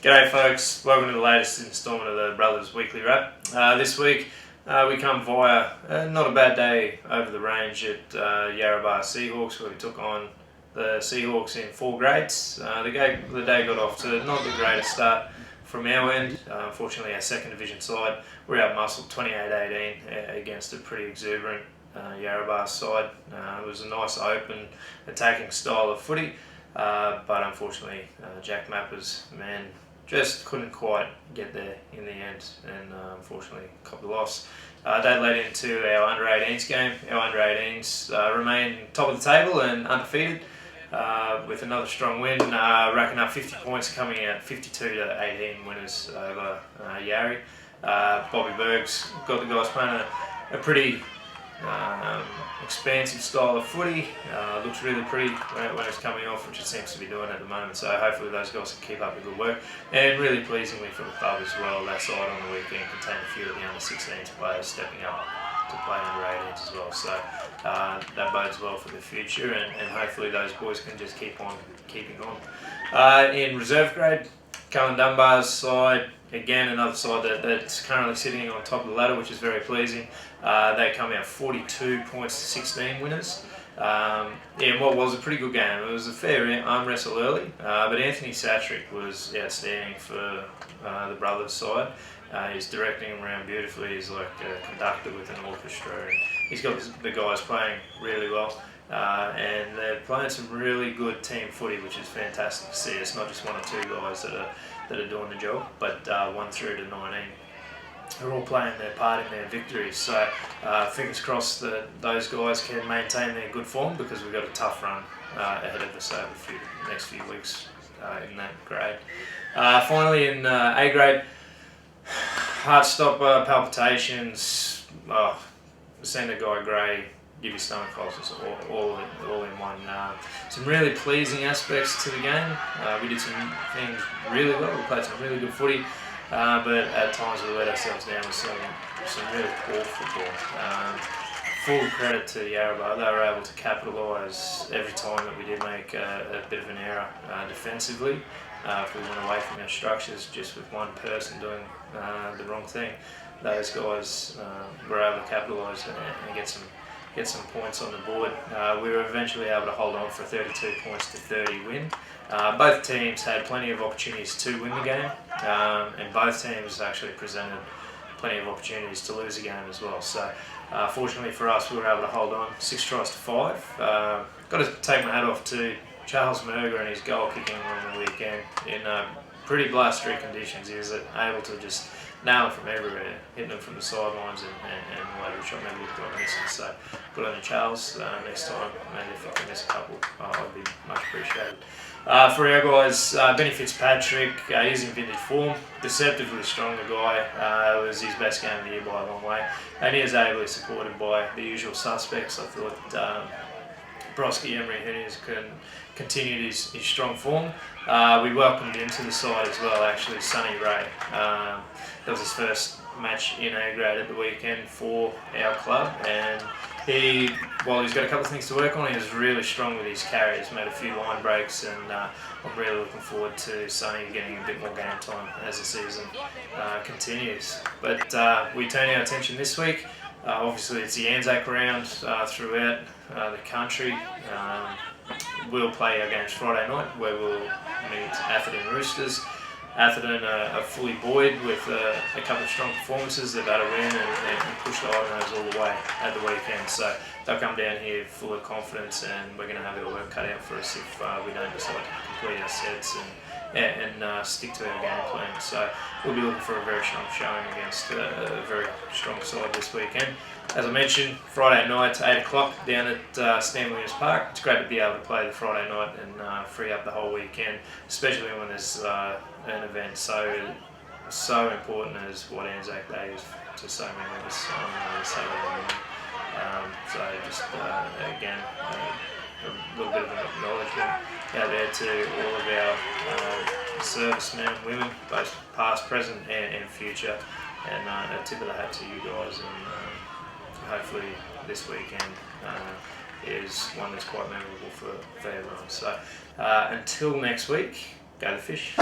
G'day folks, welcome to the latest instalment of the Brothers Weekly Wrap. This week we come via not a bad day over the range at Yarrabah Seahawks, where we took on the Seahawks in 4 grades. The day got off to not the greatest start from our end. Unfortunately, our second division side, we outmuscled 28-18 against a pretty exuberant Yarrabah side. It was a nice open attacking style of footy, but unfortunately Jack Mapper's man just couldn't quite get there in the end, and unfortunately caught the loss. That led into our under-18s game. Our under-18s remain top of the table and undefeated, with another strong win, racking up 50 points, coming out 52-18 winners over Yarry. Bobby Berg's got the guys playing a pretty expansive style of footy. Looks really pretty when it's coming off, which it seems to be doing at the moment, so hopefully those guys can keep up the good work. And really pleasingly for the club as well, that side on the weekend contained a few of the under-16s players stepping up to play under-18s as well, so that bodes well for the future, and hopefully those boys can just keep on keeping on. In reserve grade, Cullen Dunbar's side, again another side that's currently sitting on top of the ladder, which is very pleasing. They come out 42 points to 16 winners. What was a pretty good game. It was a fair arm wrestle early, but Anthony Satrick was outstanding for the brothers' side. He's directing them around beautifully. He's like a conductor with an orchestra, and he's got the guys playing really well. And they're playing some really good team footy, which is fantastic to see. It's not just 1 or 2 guys that are doing the job, but 1 through to 19 are all playing their part in their victories. So fingers crossed that those guys can maintain their good form, because we've got a tough run ahead of us over the next few weeks in that grade. Finally, in A grade, heart stopper, palpitations, send a guy grey, give you stomach ulcers, all in one. Some really pleasing aspects to the game. We did some things really well. We played some really good footy, but at times we let ourselves down with some really poor football. Full credit to Yarrabah. They were able to capitalise every time that we did make a bit of an error defensively. If we went away from our structures just with one person doing the wrong thing, those guys were able to capitalise and get some points on the board. We were eventually able to hold on for a 32 points to 30 win. Both teams had plenty of opportunities to win the game, and both teams actually presented plenty of opportunities to lose the game as well. So fortunately for us, we were able to hold on 6 tries to 5. Got to take my hat off to Charles Merger and his goal kicking on the weekend. In pretty blustery conditions, he was able to just nail it from everywhere, hitting them from the sidelines and the lateral shot never looked like missing. So good on you, Charles. Next time, maybe if you can miss a couple, I'd be much appreciated. For our guys, Benny Fitzpatrick, he's in vintage form, deceptively strong, the guy. It was his best game of the year by a long way, and he is ably supported by the usual suspects. I thought Broski Emery Huniers can continue his strong form. We welcomed him to the side as well, actually, Sonny Ray. That was his first match in A grade at the weekend for our club, and while he's got a couple of things to work on, he was really strong with his carries, made a few line breaks, and I'm really looking forward to Sonny getting a bit more game time as the season continues. But we turn our attention this week. Obviously it's the Anzac round throughout the country. We'll play our games Friday night, where we'll meet Atherton Roosters. Atherton are fully buoyed with a couple of strong performances. They've had a win and pushed the Ivanhoes all the way at the weekend. So they'll come down here full of confidence, and we're going to have our work cut out for us if we don't decide to complete our sets and stick to our game plan. So we'll be looking for a very strong showing against a very strong side this weekend. As I mentioned, Friday night, 8 o'clock down at Stan Williams Park. It's great to be able to play the Friday night and free up the whole weekend, especially when there's an event so important as what Anzac Day is to so many of us on Saturday morning. So just again, a little bit of an acknowledgement out there to all of our servicemen and women, both past, present and future, and a tip of the hat to you guys, and hopefully this weekend is one that's quite memorable for everyone. So until next week, go the fish.